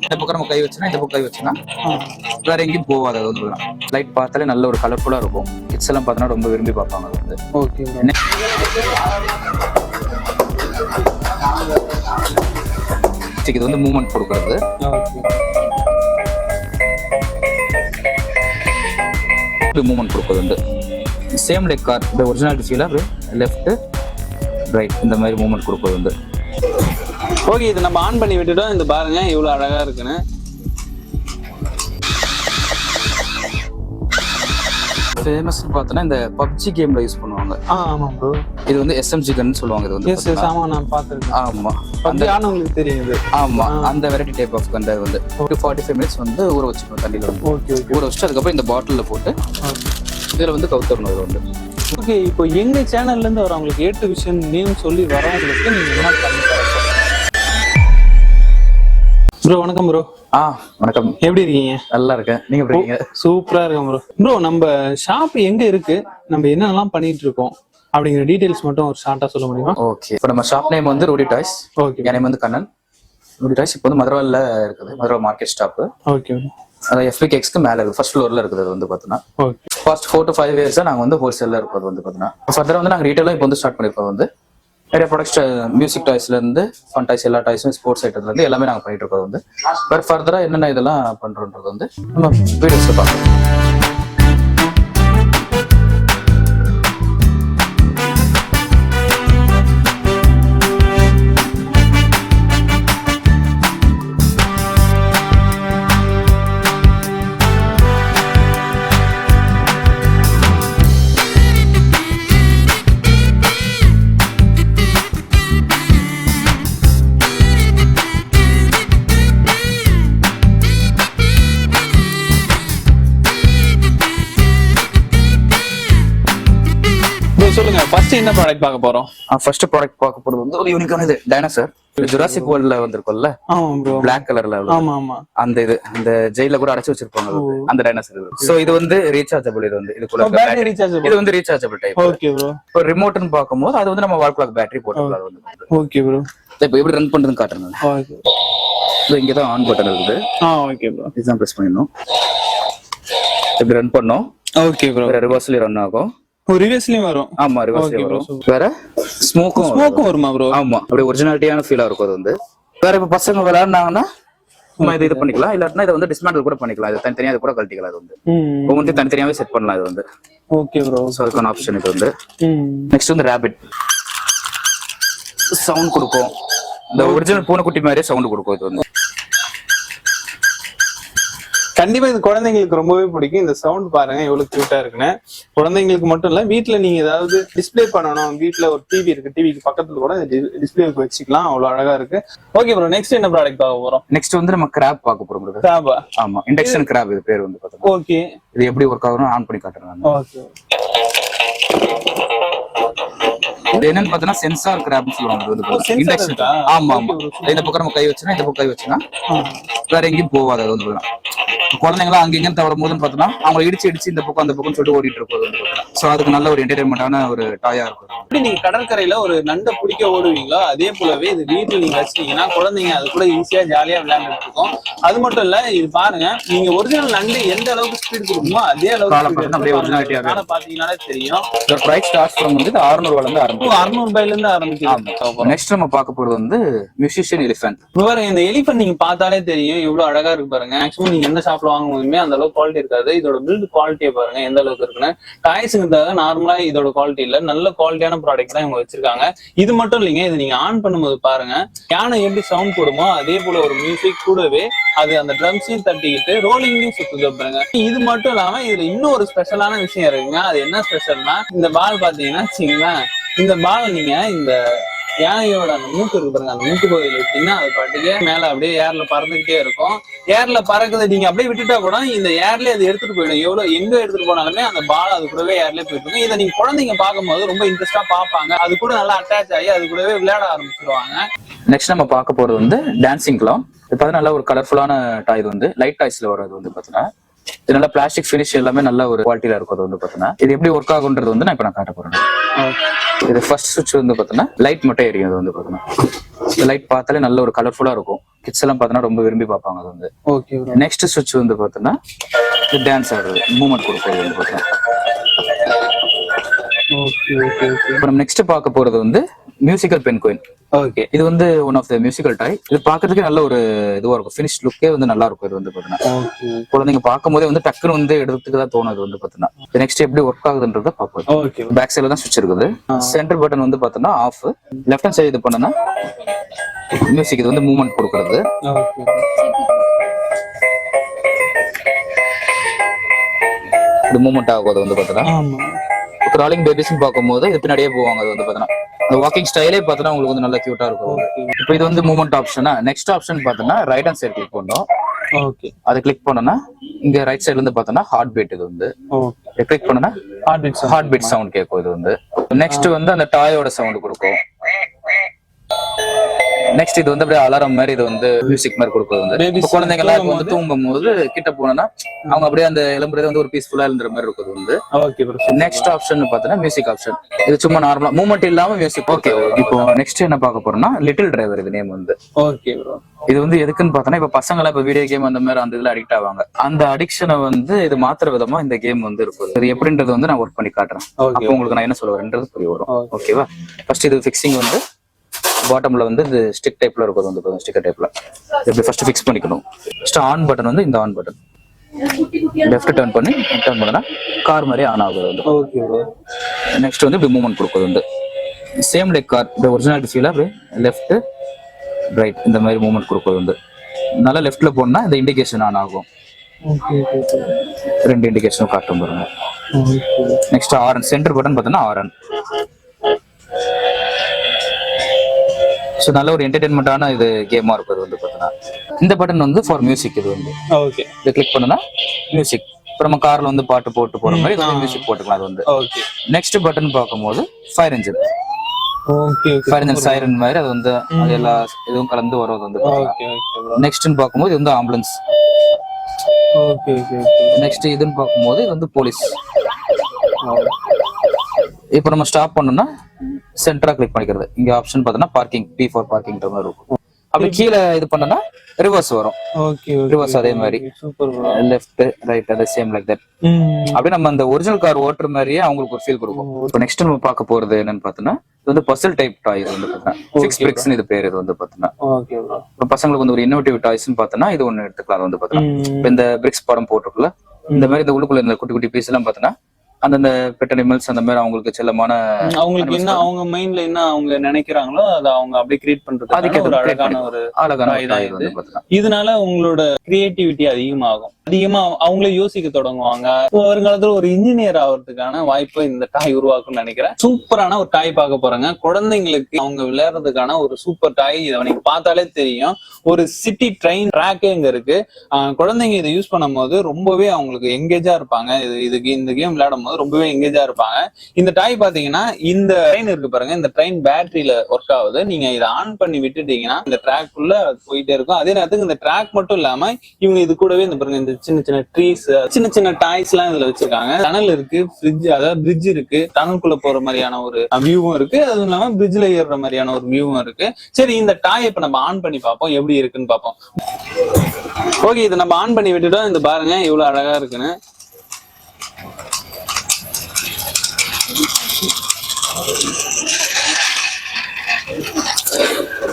இந்த பக்கம் நம்ம கை வச்சுனா இந்த பக்கம் கை வச்சுனா வேற எங்கேயும் போகாது. அது வந்து லைட் பார்த்தாலே நல்ல ஒரு கலர்ஃபுல்லா இருக்கும். கிட்ஸ் எல்லாம் பார்த்தோன்னா ரொம்ப விரும்பி பார்ப்பாங்க. அது வந்து ஓகே. இது வந்து மூவ்மெண்ட் கொடுக்கறது. மூவ்மெண்ட் கொடுக்குறது வந்து சேம் லைக் கார் இந்த ஒரிஜினாலிட்டி ஃபீலாக லெஃப்ட் ரைட் இந்த மாதிரி மூவ்மெண்ட் கொடுக்குறது வந்து. ஓகே, இது நம்ம ஆன் பண்ணி விட்டுட்டோம். இந்த பாருங்க இவ்வளோ அழகா இருக்குன்னு. ஃபேமஸ் பார்த்தோன்னா இந்த பப்ஜி கேம்ல யூஸ் பண்ணுவாங்க. ஆமா ப்ரோ. இது வந்து எஸ்எம்ஜி கன் சொல்லுவாங்க. இது வந்து எஸ் ஆமா நான் பார்த்திருக்கேன். ஆமா பப்ஜி உங்களுக்கு தெரியுது. ஆமா அந்த வெரைட்டி டைப் ஆஃப் கன் வந்து 45 மினிட்ஸ் வந்து ஊற வச்சுக்கணும் தண்ணியில வந்து. Okay okay. ஊற வச்சுட்டு அதுக்கப்புறம் இந்த பாட்டிலில் போட்டு இதில் வந்து கவுத்தரணும். இது வந்து ஓகே. இப்போ எங்க சேனல்ல இருந்து வரவங்களுக்கு ஏ டு விஷன் நேம் சொல்லி வரவங்களுக்கு நீங்க என்ன பண்ணுங்க ப்ரோ? வணக்கம் ப்ரோ. வணக்கம். எப்படி இருக்கீங்க? நல்லா இருக்கேன். நீங்க எப்படி இருக்கீங்க? சூப்பரா இருக்கேன் ப்ரோ. ப்ரோ நம்ம ஷாப் எங்க இருக்கு, நம்ம என்னென்னலாம் பண்ணிட்டு இருக்கோம் அப்படிங்கிற டீடைல்ஸ் மட்டும் ஒரு ஷார்ட்டா சொல்ல முடியுமா? ஓகே. இப்போ நம்ம ஷாப் நேம் வந்து ரூடி டாய்ஸ். ஓகே. என் நேம் வந்து கண்ணன். ரூடி டாய்ஸ் இப்போ வந்து மதுரவால்ல இருக்குது. மதுரவால் மார்க்கெட் ஸ்டாப். ஓகே. அது எஃப்பிகேக்ஸ்க்கு மேல இருக்கு. ஃபர்ஸ்ட் ஃப்ளோர்ல இருக்குது. அது வந்து பார்த்தோன்னா ஃபர்ஸ்ட் 4 to 5 இயர்ஸா நாங்கள் வந்து ஹோல்சேல்ல இருக்கோம். அது வந்து பார்த்தோன்னா ஃபர்தரா வந்து நாங்கள் ரீட்டைலும் இப்போ வந்து ஸ்டார்ட் பண்ணிருக்கோம். வந்து நிறைய ப்ராடக்ட்ஸ் மியூசிக் டாய்ஸ்ல இருந்து ஃபன் டாய்ஸ் எல்லா டாய்ஸும் ஸ்போர்ட்ஸ் ஐட்டத்துல இருந்து எல்லாமே நாங்கள் பண்ணிட்டு இருக்கோம். வந்து பட் ஃபர்தரா என்னென்ன இதெல்லாம் பண்றோன்றது வந்து நம்ம வீடியோஸ்ல பார்க்கலாம். சொல்லுங்க, ஃபர்ஸ்ட் என்ன ப்ராடக்ட் பார்க்க போறோம்? ஃபர்ஸ்ட் ப்ராடக்ட் பார்க்க போறது வந்து ஒரு யூனிக்கான இது டைனோசர். ஜுராசிக் வேர்ல்ட்ல வந்திருக்கும்ல. ஆமா ப்ரோ. Black கலர்ல. ஆமா ஆமா. அந்த இது இந்த ஜெயில கூட அடைச்சு வச்சிருப்பாங்க அந்த டைனோசர். சோ இது வந்து ரீசார்ஜபிள். இது வந்து இதுக்குள்ள பேட்டரி ரீசார்ஜபிள். இது வந்து ரீசார்ஜபிள் டைப். Okay bro. இப்போ ரிமோட்னு பாக்கும்போது அது வந்து நம்ம வால் கிளாக் பேட்டரி போட்டுக்கலாம். அது வந்து ஓகே ப்ரோ. இப்போ எப்படி ரன் பண்றதுன்னு காட்டுறேன். ஓகே. இப்போ இங்க தான் ஆன் பட்டன் இருக்குது. Okay bro. இதுதான் பிரஸ் பண்ணனும். இப்படி ரன் பண்ணோம். Okay bro. ரிவர்ஸ்ல ரன் ஆகும். ரிவர்ஸ்லயும் வரும். ஆமா ரிவர்ஸ்லயும் வரும். வேற ஸ்மோக்கும் வருமா ப்ரோ? ஆமா அப்படியே ஒரிஜினாலிட்டியான ஃபீலா இருக்கும். அது வந்து வேற இப்ப பசங்க விளையாடுனாங்கன்னா சும்மா இது பண்ணிக்கலாம். இல்லாட்டினா இதை வந்து டிஸ்மேண்டில் கூட பண்ணிக்கலாம். இது தனித்தனியா இது கூட கழட்டிக்கலாம். இது வந்து ஒவ்வொன்றையும் தனித்தனியாவே செட் பண்ணலாம். இது வந்து ஓகே ப்ரோ. அதுக்கான ஆப்ஷன் இது வந்து. நெக்ஸ்ட் வந்து ரேபிட் சவுண்ட் கொடுக்கும். இந்த ஒரிஜினல் பூனைக்குட்டி மாதிரியே சவுண்ட் கொடுக்கும். இது வந்து கண்டிப்பா இது குழந்தைங்களுக்கு ரொம்பவே பிடிக்கும். இந்த சவுண்ட் பாருங்க எவ்வளவு கியூட்டா இருக்குன்னு. குழந்தைங்களுக்கு மட்டும் இல்ல, வீட்டுல நீங்க ஏதாவது டிஸ்பிளே பண்ணணும், வீட்டுல ஒரு டிவி இருக்கு, டிவிக்கு பக்கத்துல கூட டிஸ்பிளேக்கு வச்சுக்கலாம். அவ்வளவு அழகா இருக்கு. ஓகே ப்ரோ, நெக்ஸ்ட் என்ன ப்ராடக்ட் பார்க்க போறோம்? நெக்ஸ்ட் வந்து நம்ம கிராப் பார்க்க போறோம். கிராபா? ஆமா, இண்டக்ஷன் கிராப் இது பேர் வந்து பார்த்தா. ஓகே. இது எப்படி ஒர்க் ஆகும்னு ஆன் பண்ணி காட்டுறேன். ஓகே. இது என்னன்னு பார்த்தா சென்சார் கிராப்னு சொல்லுவாங்க. இண்டக்ஷன். ஆமா ஆமா. இந்த பக்கம் நம்ம கை வச்சுனா இந்த பக்கம் கை வச்சுனா வேற எங்கேயும் போகாது. அது வந்து குழந்தைங்களாம் அங்க எங்கேயும் தவறும் போதுன்னு பார்த்தோம்னா அவங்க இடிச்சு இந்த பக்கம் அந்த பக்கம் சொல்லிட்டு ஓடிட்டு இருக்கும். சோ அதுக்கு நல்ல ஒரு என்டர்டைன்மெண்டான ஒரு டாயா இருக்கும். எப்படி நீங்க கடற்கரையில ஒரு நண்டை பிடிக்க ஓடுவீங்களோ அதே போலவே இது வீட்டுல நீங்க வச்சீங்கன்னா குழந்தைங்க அது கூட ஈஸியா ஜாலியா விளையாண்டுட்டு இருக்கும். அது மட்டும் இல்ல, இது பாருங்க, நீங்க ஒரிஜினல் நண்டு எந்த அளவுக்கு ஸ்பீட் கொடுக்குமோ அதே அளவுக்கு பாத்தீங்கன்னா தெரியும். பிரைஸ் ஸ்டார்ட் ஃப்ரம் வந்து 600 ரூபாயில இருந்து ஆரம்பிக்கும். 600 ரூபாயில இருந்து ஆரம்பிக்கும். நெக்ஸ்ட் நம்ம பார்க்க போறது வந்து மியூசிஷியன் எலிஃபென்ட். இந்த எலிஃபென்ட் நீங்க பார்த்தாலே தெரியும் எவ்வளவு அழகா இருக்கு பாருங்க. மேக்ஸிமம் நீங்க எந்த ஷாப்ல வாங்கும் போதுமே அந்த அளவுக்கு குவாலிட்டி இருக்காது. இதோட பில்ட் குவாலிட்டியை பாருங்க எந்த அளவுக்கு இருக்குன்னு. டாய்ஸுங்கிறதாக நார்மலா இதோட குவாலிட்டி இல்ல, நல்ல குவாலிட்டியான ப்ராடக்ட் தான் இவங்க வச்சிருக்காங்க. இது மட்டும் இல்லைங்க, இது நீங்க ஆன் பண்ணும்போது பாருங்க யானை எப்படி சவுண்ட் போடுமோ அதே போல ஒரு மியூசிக் கூடவே அது அந்த ட்ரம்ஸையும் தட்டிக்கிட்டு ரோலிங்கையும் சுத்துது பாருங்க. இது மட்டும் இல்லாம இதுல இன்னும் ஒரு ஸ்பெஷலான விஷயம் இருக்குங்க. அது என்ன ஸ்பெஷல்னா, இந்த பால் பாத்தீங்கன்னா வச்சுங்களேன், இந்த பால் நீங்க இந்த யானையோட அந்த மூக்கு இருக்கு பாருங்க, அந்த மூக்கு பகுதியில் வச்சீங்கன்னா அது பாட்டுக்கு மேல அப்படியே ஏர்ல பறந்துகிட்டே இருக்கும். ஏர்ல பறக்குது, நீங்க அப்படியே விட்டுட்டா கூட இந்த ஏர்லயே அது எடுத்துட்டு போயிடும். எவ்வளவு எங்க எடுத்துட்டு போனாலுமே அந்த பால் அது கூடவே ஏர்லயே போயிட்டு. இதை நீங்க குழந்தைங்க பார்க்கும்போது ரொம்ப இன்ட்ரெஸ்டா பார்ப்பாங்க. அது கூட நல்லா அட்டாச் ஆகி அது கூடவே விளையாட ஆரம்பிச்சிருவாங்க. நெக்ஸ்ட் நம்ம பார்க்க போறது வந்து டான்சிங் கிளவுன். இது பார்த்தா நல்ல ஒரு கலர்ஃபுல்லான டாய். இது வந்து லைட் டாய்ஸ்ல வர்றது வந்து பாத்தீங்கன்னா இது நல்ல பிளாஸ்டிக் ஃபினிஷ் எல்லாமே நல்ல ஒரு குவாலிட்டியில இருக்கும். அது வந்து பாத்தீங்கன்னா இது எப்படி ஒர்க் ஆகுன்றது வந்து நான் இப்ப காட்ட போறேன். இது ஃபர்ஸ்ட் சுவிட்ச் வந்து பாத்தீங்கன்னா லைட் மட்டும் எரியும். அது வந்து பாத்தீங்கன்னா லைட் பார்த்தாலே நல்ல ஒரு கலர்ஃபுல்லா இருக்கும். கிட்ஸ் எல்லாம் பாத்தீங்கன்னா ரொம்ப விரும்பி பார்ப்பாங்க. அது வந்து நெக்ஸ்ட் சுவிட்ச் வந்து பாத்தீங்கன்னா இது டான்ஸ் ஆடுறது, மூவ்மெண்ட் கொடுக்குறது வந்து பாத்தீங்கன்னா. இப்போ நம்ம நெக்ஸ்ட் பார்க்க போறது வந்து மியூசிக்கல் பென்குயின். ஓகே, இது வந்து ஒன் ஆஃப் த மியூசிக்கல் டாய். இது பாக்குறதுக்கு நல்ல ஒரு இதுவா இருக்கும். ஃபினிஷ் லுக்கே வந்து நல்லா இருக்கும். இது வந்து பாத்தீங்கன்னா குழந்தைங்க பார்க்கும் போதே வந்து டக்குன்னு வந்து எடுத்துக்கு தான் தோணும். அது வந்து பாத்தீங்கன்னா நெக்ஸ்ட் எப்படி ஒர்க் ஆகுதுன்றத பார்ப்போம். பேக் சைடுல தான் சுவிட்ச் இருக்குது. சென்டர் பட்டன் வந்து பாத்தீங்கன்னா ஆஃப். லெஃப்ட் ஹேண்ட் சைடு இது பண்ணனா மியூசிக், இது வந்து மூவ்மெண்ட் கொடுக்கறது. இது மூவ்மெண்ட் ஆகும். அது வந்து பாத்தீங்கன்னா கிராலிங் பேபிஸ் பார்க்கும்போது இது பின்னாடியே போவாங்க. அது வந்து பாத்தீங்கன்னா அந்த வாக்கிங் ஸ்டைலே பார்த்தீங்கன்னா உங்களுக்கு வந்து நல்லா கியூட்டா இருக்கும். இப்போ இது வந்து மூவ்மெண்ட் ஆப்ஷனா. நெக்ஸ்ட் ஆப்ஷன் பார்த்தீங்கன்னா ரைட் ஹேண்ட் சைடு கிளிக் பண்ணோம். ஓகே, அதை கிளிக் பண்ணனா இங்க ரைட் சைடுல இருந்து பார்த்தோன்னா ஹார்ட் பீட். இது வந்து கிளிக் பண்ணனா ஹார்ட் பீட் சவுண்ட் கேட்கும். இது வந்து நெக்ஸ்ட் வந்து அந்த டாயோட சவுண்ட் கொடுக்கும். நெக்ஸ்ட் இது வந்து அப்படியே அலாரம் மாதிரி இது வந்து மியூசிக் மாதிரி கொடுக்குறது. வந்து குழந்தைங்க எல்லாம் வந்து தூங்கும் போது கிட்ட போனா அவங்க அப்படியே அந்த எழும்புறது வந்து ஒரு பீஸ்ஃபுல்லா இருந்த மாதிரி இருக்குது. வந்து நெக்ஸ்ட் ஆப்ஷன் பார்த்தீங்கன்னா மியூசிக் ஆப்ஷன். இது சும்மா நார்மலா மூவ்மெண்ட் இல்லாம மியூசிக். ஓகே, இப்போ நெக்ஸ்ட் என்ன பார்க்க போறோம்னா லிட்டில் டிரைவர். இது நேம் வந்து. ஓகே ப்ரோ, இது வந்து எதுக்குன்னு பார்த்தோன்னா இப்ப பசங்க எல்லாம் இப்ப வீடியோ கேம் அந்த மாதிரி அந்த இதுல அடிக்ட் ஆவாங்க. அந்த அடிக்ஷனை வந்து இது மாத்திர விதமா இந்த கேம் வந்து இருக்கும். இது எப்படின்றது வந்து நான் ஒர்க் பண்ணி காட்டுறேன். அப்போ உங்களுக்கு நான் என்ன சொல்ல வரேன்றது புரிய வரும். ஓகேவா? ஃபர்ஸ்ட் இது ஃபிக்ஸிங் வந்து பாட்டம்ல வந்து இது ஸ்டிக் டைப்ல இருக்கும். வந்து ஸ்டிக்கர் டைப்ல இப்படி ஃபர்ஸ்ட் ஃபிக்ஸ் பண்ணிக்கணும். ஃபர்ஸ்ட் ஆன் பட்டன் வந்து இந்த ஆன் பட்டன் லெஃப்ட் டர்ன் பண்ணி டர்ன் பண்ணா கார் மாதிரி ஆன் ஆகுது. வந்து ஓகே ப்ரோ. நெக்ஸ்ட் வந்து இப்படி மூவ்மெண்ட் கொடுக்குது. வந்து சேம் லைக் கார் இந்த ஒரிஜினாலிட்டி ஃபீல் அப்படியே லெஃப்ட் ரைட் இந்த மாதிரி மூவ்மெண்ட் கொடுக்குது. வந்து நல்லா லெஃப்ட்ல போனா இந்த இண்டிகேஷன் ஆன் ஆகும். ரெண்டு இண்டிகேஷனும் காட்டும் பாருங்க. நெக்ஸ்ட் ஆர்என் சென்டர் பட்டன் பார்த்தோன்னா ஆர்என். ஸோ நல்ல ஒரு என்டர்டைன்மெண்டான இது கேமா இருக்கும். வந்து பார்த்தீங்கன்னா இந்த பட்டன் வந்து ஃபார் மியூசிக். இது வந்து ஓகே, இதை கிளிக் பண்ணனா மியூசிக். இப்போ நம்ம கார்ல வந்து பாட்டு போட்டு போற மாதிரி மியூசிக் போட்டுக்கலாம். அது வந்து ஓகே. நெக்ஸ்ட் பட்டன் பார்க்கும்போது fire engine. Okay, fire engine siren மாதிரி அது வந்து அது எல்லா இதுவும் கலந்து வர்றது வந்து. நெக்ஸ்ட்னு பார்க்கும்போது இது வந்து ஆம்புலன்ஸ். Okay okay. நெக்ஸ்ட் இதுன்னு பார்க்கும்போது இது வந்து போலீஸ். இப்போ நம்ம ஸ்டாப் பண்ணோம்னா சென்டரா கிளிக் பண்ணிக்கிறது. இங்க ஆப்ஷன் பார்த்தோன்னா பார்க்கிங், P ஃபார் பார்க்கிங் மாதிரி இருக்கும். அப்படி கீழே இது பண்ணனா ரிவர்ஸ் வரும். ஓகே, ரிவர்ஸ் அதே மாதிரி சூப்பர் ப்ரோ. லெஃப்ட் ரைட் அதே சேம் லைக் தட். அப்படியே நம்ம அந்த ஒரிஜினல் கார் ஓட்டுற மாதிரியே அவங்களுக்கு ஒரு ஃபீல் கொடுக்கும். இப்போ நெக்ஸ்ட் நம்ம பார்க்க போறது என்னன்னு பார்த்தோன்னா இது வந்து பசில் டைப் டாய். இது வந்து பார்த்தீங்கன்னா ஃபிக்ஸ் பிரிக்ஸ்னு இது பேர். இது வந்து பார்த்தீங்கன்னா ஓகே ப்ரோ. இப்போ பசங்களுக்கு வந்து ஒரு இன்னோவேட்டிவ் டாய்ஸ்னு பார்த்தோன்னா இது ஒன்று எடுத்துக்கலாம். வந்து பார்த்தீங்கன்னா இப்போ இந்த பிரிக்ஸ் படம் போட்டிருக்குல்ல இந்த மாதிரி இந்த உள்ளுக்குள்ள இந்த குட்டி குட்டி பீஸ் எல்லாம் பார்த்தோன்னா அந்தந்த பெட் அனிமல்ஸ் அந்த மாதிரி அவங்களுக்கு செல்லமான அவங்களுக்கு என்ன அவங்க மைண்ட்ல என்ன அவங்க நினைக்கிறாங்களோ அதை அவங்க அப்படியே கிரியேட் பண்றது. அதுக்கு ஒரு அழகான இது. இதனால உங்களோட கிரியேட்டிவிட்டி அதிகமாகும். அதிகமா அவங்களே யோசிக்க தொடங்குவாங்க. வருங்காலத்துல ஒரு இன்ஜினியர் ஆகிறதுக்கான வாய்ப்பை இந்த டாய் உருவாக்கும்னு நினைக்கிறேன். சூப்பரான ஒரு டாய் பார்க்க போறாங்க. குழந்தைங்களுக்கு அவங்க விளையாடுறதுக்கான ஒரு சூப்பர் டாய். இதை நீங்க பார்த்தாலே தெரியும். ஒரு சிட்டி ட்ரெயின் ட்ராக்கே இங்க இருக்கு. குழந்தைங்க இதை யூஸ் பண்ணும் போது ரொம்பவே அவங்களுக்கு எங்கேஜா இருப்பாங்க. இதுக்கு இந்த கேம் விளையாடும் போது ரொம்பவே எங்கேஜா இருப்பாங்க. இந்த டாய் பாத்தீங்கன்னா இந்த ட்ரெயின் இருக்கு பாருங்க. இந்த ட்ரெயின் பேட்டரியில ஒர்க் ஆகுது. நீங்க இதை ஆன் பண்ணி விட்டுட்டீங்கன்னா இந்த ட்ராக் உள்ள போயிட்டே இருக்கும். அதே நேரத்துக்கு இந்த ட்ராக் மட்டும் இல்லாம இவங்க இது கூடவே இந்த பாருங்க இந்த சின்ன சின்ன ட்ரீஸ், சின்ன சின்ன டாய்ஸ் எல்லாம் இதுல வச்சிருக்காங்க. டனல் இருக்கு, ஃப்ரிட்ஜ் அதாவது பிரிட்ஜ் இருக்கு, டனலுக்குள்ள போற மாதிரியான ஒரு வியூவும் இருக்கு. அதுவும் இல்லாம பிரிட்ஜ்ல ஏறுற மாதிரியான ஒரு வியூவும் இருக்கு. சரி, இந்த டாய் இப்ப நம்ம ஆன் பண்ணி பார்ப்போம் எப்படி இருக்குன்னு பார்ப்போம். ஓகே, இதை நம்ம ஆன் பண்ணி விட்டுட்டோம். இந்த பாருங்க இவ்வளவு அழகா இருக்குன்னு.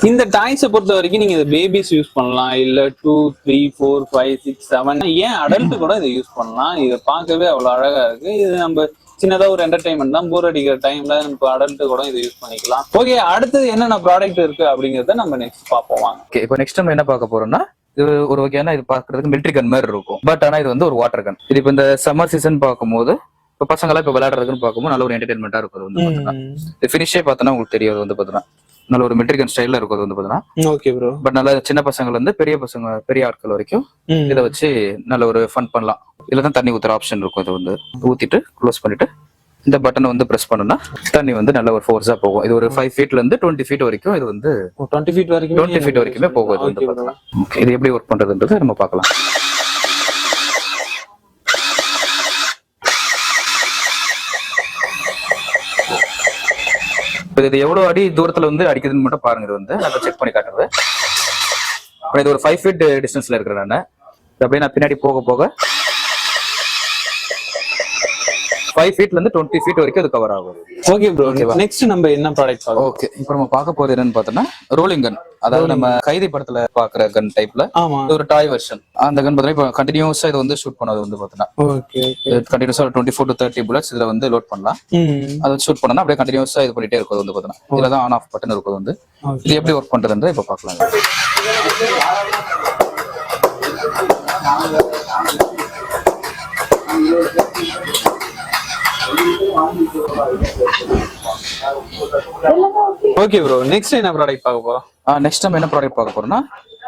இந்த டாய்ஸை பொறுத்த வரைக்கும் நீங்க இதை பேபிஸ் யூஸ் பண்ணலாம், இல்ல 2, 3, 4, 5, 6, 7 ஏன் அடல்ட் கூட இதை யூஸ் பண்ணலாம். இதை பார்க்கவே அவ்வளவு அழகா இருக்கு. இது நம்ம சின்னதா ஒரு என்டர்டைன்மெண்ட் தான். போர் அடிக்கிற டைம்ல இப்போ அடல்ட் கூட இதை யூஸ் பண்ணிக்கலாம். ஓகே, அடுத்தது என்னென்ன ப்ராடக்ட் இருக்கு அப்படிங்கறத நம்ம நெக்ஸ்ட் பார்ப்போம். ஓகே, இப்போ நெக்ஸ்ட் நம்ம என்ன பார்க்க போறோம்னா இது ஒரு வகையான இது பாக்குறதுக்கு மிலிட்டரி கன் மாதிரி இருக்கும். பட் ஆனா இது வந்து ஒரு வாட்டர் கன். இது இப்போ இந்த சம்மர் சீசன் பார்க்கும்போது இப்போ பசங்க எல்லாம் இப்போ விளையாடுறதுன்னு பார்க்கும்போது நல்ல ஒரு என்டர்டைன்மெண்டா இருக்கும். வந்து பாத்தீங்கன்னா ஃபினிஷே பார்த்தோன்னா உங்களுக்கு தெரியாது. வந்து பாத்தீங்கன்னா நல்ல ஒரு மிலிட்டரி கன் ஸ்டைல்ல இருக்கும். வந்து பாத்தீங்கன்னா ஓகே ப்ரோ. பட் நல்ல சின்ன பசங்கள்ல இருந்து பெரிய பசங்க பெரிய ஆட்கள் வரைக்கும் இதை வச்சு நல்ல ஒரு ஃபன் பண்ணலாம். இதுல தான் தண்ணி ஊத்துற ஆப்ஷன் இருக்கும். இதை வந்து ஊத்திட்டு க்ளோஸ் பண்ணிட்டு இந்த பட்டனை வந்து பிரஸ் பண்ணா தண்ணி வந்து நல்ல ஒரு ஃபோர்ஸா போகும். இது ஒரு 5 ஃபீட்ல இருந்து 20 ஃபீட் வரைக்கும் இது வந்து 20 ஃபீட் வரைக்குமே போகும். இது எப்படி ஒர்க் பண்றதுன்றது நம்ம பார்க்கலாம். இது எவ்வளவு அடி தூரத்துல வந்து அடிக்குதுன்னு மட்டும் பாருங்க. இது வந்து நான் செக் பண்ணி காட்டுறது. அப்புறம் இது ஒரு 5 feet டிஸ்டன்ஸ்ல இருக்கிறேன் நான். அப்படியே நான் பின்னாடி போக போக 5 feetல இருந்து 20 feet வரைக்கும் அது கவர் ஆகும். ஓகே ப்ரோ, நெக்ஸ்ட் நம்ம என்ன ப்ராடக்ட் பார்க்கலாம்? ஓகே, இப்போ நம்ம பார்க்க போறது என்னன்னு பார்த்தோம்னா ரோலிங் கன். அதாவது நம்ம கைதி படத்துல பாக்குற கன் டைப்ல ஒரு டாய் வெர்ஷன். அந்த கன் பார்த்தா இப்போ கண்டினியூஸா இது வந்து ஷூட் பண்ணது வந்து பார்த்தோம்னா கண்டினியூஸா 24 to 30 bullets இதுல வந்து லோட் பண்ணலாம். அதை ஷூட் பண்ணா அப்படியே கண்டினியூஸா இது பண்ணிட்டே இருக்கும் வந்து பார்த்தோம்னா. இதுல தான் ஆன் ஆஃப் பட்டன் இருக்கும் வந்து. இது எப்படி ஒர்க் பண்றதுன்ற இப்போ பார்க்கலாம். ஓகே ப்ரோ, நெக்ஸ்ட் என்ன ப்ராடக்ட் பார்க்க போறோம்? நெக்ஸ்ட் நம்ம என்ன ப்ராடக்ட் பார்க்க போறோம்னா,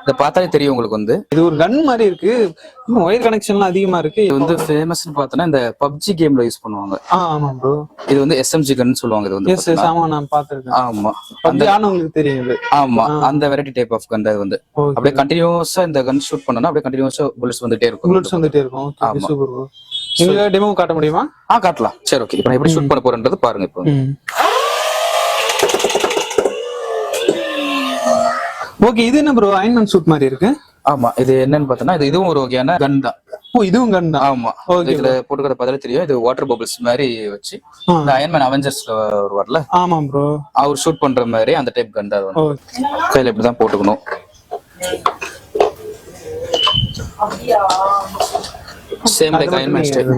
இத பார்த்தாலே தெரியும் உங்களுக்கு வந்து இது ஒரு கன் மாதிரி இருக்கு. ஒயர் கனெக்ஷன்லாம் அதிகமா இருக்கு. இது வந்து ஃபேமஸ்னு பார்த்தோம்னா இந்த PUBG கேம்ல யூஸ் பண்ணுவாங்க. ஆமா ப்ரோ, இது வந்து SMG கன் சொல்லுவாங்க. இது வந்து எஸ் ஆமா, நான் பாத்துர்க்கேன். ஆமா, அந்த உங்களுக்கு தெரியும் இது. ஆமா, அந்த வெரைட்டி டைப் ஆஃப் கன் அது வந்து. அப்படியே கண்டினியூஸா இந்த கன் ஷூட் பண்ணனா அப்படியே கண்டினியூஸா புல்லட்ஸ் வந்துட்டே இருக்கும். புல்லட்ஸ் வந்துட்டே இருக்கும். Okay, super bro. நீங்க டெமோ காட்ட முடியுமா? காட்டலாம். சரி, ஓகே. இப்போ நான் எப்படி ஷூட் பண்ண போறேன்றது பாருங்க. இப்போ ஓகே, இது என்ன ப்ரோ அயன்மேன் சூட் மாதிரி இருக்கு? ஆமா, இது என்னன்னு பார்த்தோம்னா இதுவும் ஒரு வகையான கன் தான். இதுவும் கன் தான். ஆமா, இதுல போட்டுக்கிற பதில தெரியும். இது வாட்டர் பபிள்ஸ் மாதிரி வச்சு இந்த அயன்மேன் அவெஞ்சர்ஸ்ல வரல. ஆமா ப்ரோ, அவர் ஷூட் பண்ற மாதிரி அந்த டைப் கன் தான். கையில இப்படி தான் போட்டுக்கணும். Same like Iron Man style.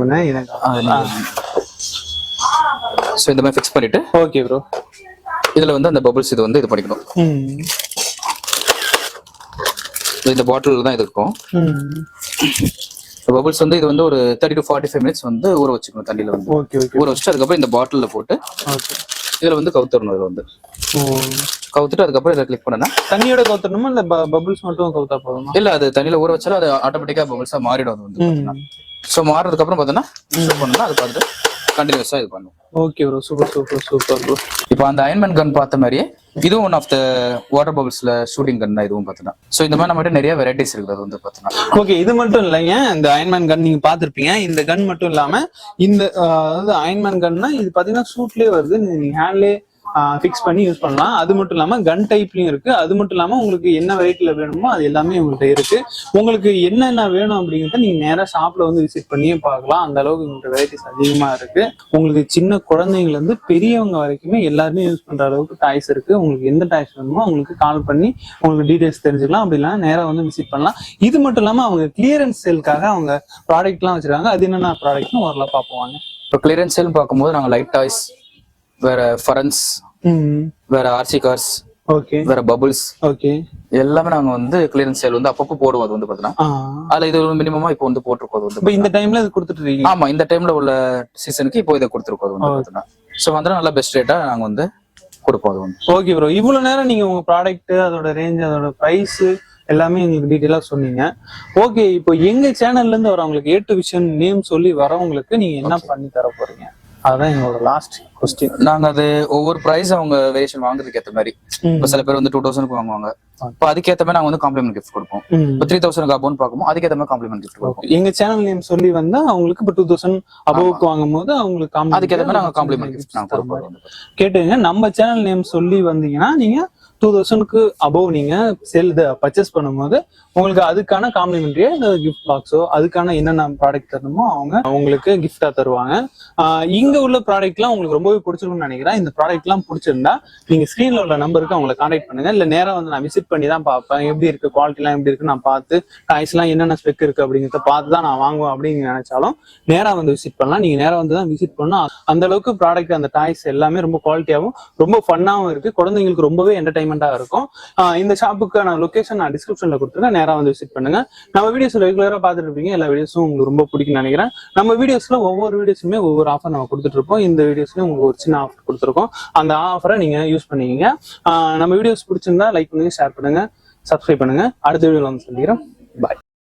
So இந்த மாதிரி ஃபிக்ஸ் பண்ணிட்டு ஓகே ப்ரோ, இதுல வந்து அந்த பபிள்ஸ் இது வந்து இது பண்ணிக்கணும். இந்த பாட்டில் தான் இது இருக்கும். பபிள்ஸ் வந்து இது வந்து ஒரு 30 to 45 minutes வந்து ஊற வச்சுக்கணும் தண்ணியில வந்து. ஊற வச்சுட்டு அதுக்கப்புறம் இந்த பாட்டில்ல போட்டு இதுல வந்து கவுத்தரணும். இதுல வந்து கவுத்துட்டு அதுக்கப்புறம் இதை கிளிக் பண்ணனா தண்ணியோட கவுத்தரணுமா இல்ல பபிள்ஸ் மட்டும் கவுத்தா போதுமா? இல்ல, அது தண்ணியில ஊற வச்சாலும் அது ஆட்டோமேட்டிக்கா பபிள்ஸா மாறிடும். அது வந்து சோ மாறதுக்கு அப்புறம் பார்த்தோன்னா ஷூட் பண்ணா அது பார்த்துட்டு கண்டினியூஸா இது பண்ணும். Okay bro, super super super bro. இப்போ அந்த அயன்மேன் கன் பார்த்த மாதிரியே இதுவும் ஒன் ஆஃப் த வாட்டர் பபிள்ஸ்ல ஷூட்டிங் கன் தான் இதுவும் பார்த்தோன்னா. ஸோ இந்த மாதிரி நம்மகிட்ட நிறைய வெரைட்டிஸ் இருக்குது. அது வந்து பார்த்தோன்னா ஓகே, இது மட்டும் இல்லைங்க. இந்த அயன்மேன் கன் நீங்க பார்த்திருப்பீங்க. இந்த கன் மட்டும் இல்லாம இந்த அதாவது அயன்மேன் கன்னா இது பாத்தீங்கன்னா ஷூட்லயே வருது. நீங்க ஹேண்ட்லயே ஃபிக்ஸ் பண்ணி யூஸ் பண்ணலாம். அது மட்டும் இல்லாம கன் டைப்லயும் இருக்கு. அது மட்டும் இல்லாம உங்களுக்கு என்ன வெரைட்டில வேணுமோ அது எல்லாமே உங்கள்கிட்ட இருக்கு. உங்களுக்கு என்னென்ன வேணும் அப்படிங்கிறத நீங்க நேரா ஷாப்ல வந்து விசிட் பண்ணியே பார்க்கலாம். அந்த அளவுக்கு உங்கள்கிட்ட வெரைட்டிஸ் அதிகமா இருக்கு. உங்களுக்கு சின்ன குழந்தைங்கல இருந்து பெரியவங்க வரைக்குமே எல்லாருமே யூஸ் பண்ற அளவுக்கு டாய்ஸ் இருக்கு. உங்களுக்கு எந்த டாய்ஸ் வேணுமோ உங்களுக்கு கால் பண்ணி உங்களுக்கு டீடைல்ஸ் தெரிஞ்சுக்கலாம். அப்படி இல்லைன்னா நேரா வந்து விசிட் பண்ணலாம். இது மட்டும் இல்லாம அவங்க கிளியரன்ஸ் சேல்காக அவங்க ப்ராடக்ட் எல்லாம் வச்சிருக்காங்க. அது என்னென்ன ப்ராடக்ட்னு ஓரளவு பார்ப்போம். இப்போ கிளியரன்ஸ் சேல் பார்க்கும்போது நாங்கள் லைட் டாய்ஸ், வேற ஃபரன்ஸ், வேற RC கார்ஸ், ஓகே, வேற பபிள்ஸ், ஓகே, எல்லாமே நாங்க வந்து கிளியரன்ஸ் சேல் வந்து அப்பப்போ போடுவோம். அது வந்து பாத்தீங்கன்னா அதுல இது மினிமமா இப்போ வந்து போட்டிருக்கோம். வந்து இந்த டைம்ல இது கொடுத்துட்டு இருக்கீங்க? ஆமா, இந்த டைம்ல உள்ள சீசனுக்கு இப்போ இதை கொடுத்துருக்கோம். வந்து பாத்தீங்கன்னா சோ வந்து நல்ல பெஸ்ட் ரேட்டா நாங்க வந்து கொடுப்போம். அது வந்து ஓகே ப்ரோ. இவ்வளவு நேரம் நீங்க உங்க ப்ராடக்ட், அதோட ரேஞ்ச், அதோட பிரைஸ் எல்லாமே எங்களுக்கு டீட்டெயிலா சொன்னீங்க. ஓகே, இப்போ எங்க சேனல்ல இருந்து வரவங்களுக்கு A to Vision நேம் சொல்லி வரவங்களுக்கு நீங்க என்ன பண்ணி தர போறீங்க? அதான் எங்களோட லாஸ்ட் கொஸ்டின். நாங்க அது ஒவ்வொரு பிரைஸ் அவங்க வேரியேஷன் வாங்குறதுக்கு ஏற்ற மாதிரி. இப்போ சில பேர் வந்து 2000க்கு வாங்குவாங்க. இப்போ அதுக்கேற்ற மாதிரி நாங்க வந்து காம்ப்ளிமெண்ட் கிஃப்ட் கொடுப்போம். இப்போ 3000க்கு அபோன்னு பார்க்கும்போது அதுக்கேற்ற மாதிரி காம்ப்ளிமெண்ட் கிஃப்ட் கொடுப்போம். எங்க சேனல் நேம் சொல்லி வந்தா அவங்களுக்கு இப்போ 2000 அபோவுக்கு வாங்கும் போது அவங்களுக்கு அதுக்கேற்ற மாதிரி நாங்க காம்ப்ளிமெண்ட் கிஃப்ட் நாங்க கொடுப்போம். கேட்டுங்க, நம்ம சேனல் நேம் சொல்லி வந்தீங்கன்னா நீங்க 2000க்கு அபோவ் நீங்க பர்ச்சேஸ் பண்ணும்போது உங்களுக்கு அதுக்கான காம்ப்ளிமெண்டரியா இந்த கிஃப்ட் பாக்ஸோ அதுக்கான என்னென்ன ப்ராடக்ட் தரணுமோ அவங்க உங்களுக்கு கிஃப்டா தருவாங்க. இங்க உள்ள ப்ராடக்ட்லாம் உங்களுக்கு ரொம்பவே பிடிச்சிருக்கும்னு நினைக்கிறேன். இந்த ப்ராடக்ட் எல்லாம் பிடிச்சிருந்தா நீங்க ஸ்கிரீன்ல உள்ள நம்பருக்கு அவங்களை கான்டாக்ட் பண்ணுங்க. இல்ல நேரம் வந்து நான் விசிட் பண்ணி தான் பார்ப்பேன். எப்படி இருக்கு, குவாலிட்டி எல்லாம் எப்படி இருக்கு நான் பார்த்து, டாய்ஸ் எல்லாம் என்னென்ன ஸ்பெக் இருக்கு அப்படிங்கிறத பார்த்து தான் நான் வாங்குவேன் அப்படின்னு நினைச்சாலும் நேரா வந்து விசிட் பண்ணலாம். நீங்க நேரா வந்து தான் விசிட் பண்ணா அந்த அளவுக்கு ப்ராடக்ட், அந்த டாய்ஸ் எல்லாமே ரொம்ப குவாலிட்டியாவும் ரொம்ப ஃபன்னாவும் இருக்கு. குழந்தைங்களுக்கு ரொம்பவே என்டர்டைன்மெண்டா இருக்கும். இந்த ஷாப்புக்கான லொகேஷன் நான் டிஸ்கிரிப்ஷன்ல கொடுத்துருக்கேன். நேரா வந்து விசிட் பண்ணுங்க. நம்ம வீடியோஸ் ரெகுலரா பார்த்துட்டு இருப்பீங்க. எல்லா வீடியோஸும் உங்களுக்கு ரொம்ப பிடிக்கும்னு நினைக்கிறேன். நம்ம வீடியோஸ்ல ஒவ்வொரு வீடியோஸுமே ஒவ்வொரு ஆஃபர் நம்ம கொடுத்துட்டு இருப்போம். இந்த வீடியோஸ்லயும் உங்களுக்கு ஒரு சின்ன ஆஃபர் கொடுத்துருக்கோம். அந்த ஆஃபரை நீங்க யூஸ் பண்ணிக்கங்க. நம்ம வீடியோஸ் பிடிச்சிருந்தா லைக் பண்ணுங்க, ஷேர் பண்ணுங்க, சப்ஸ்கிரைப் பண்ணுங்க. அடுத்த வீடியோல வந்து சந்திக்கிறோம். பாய்.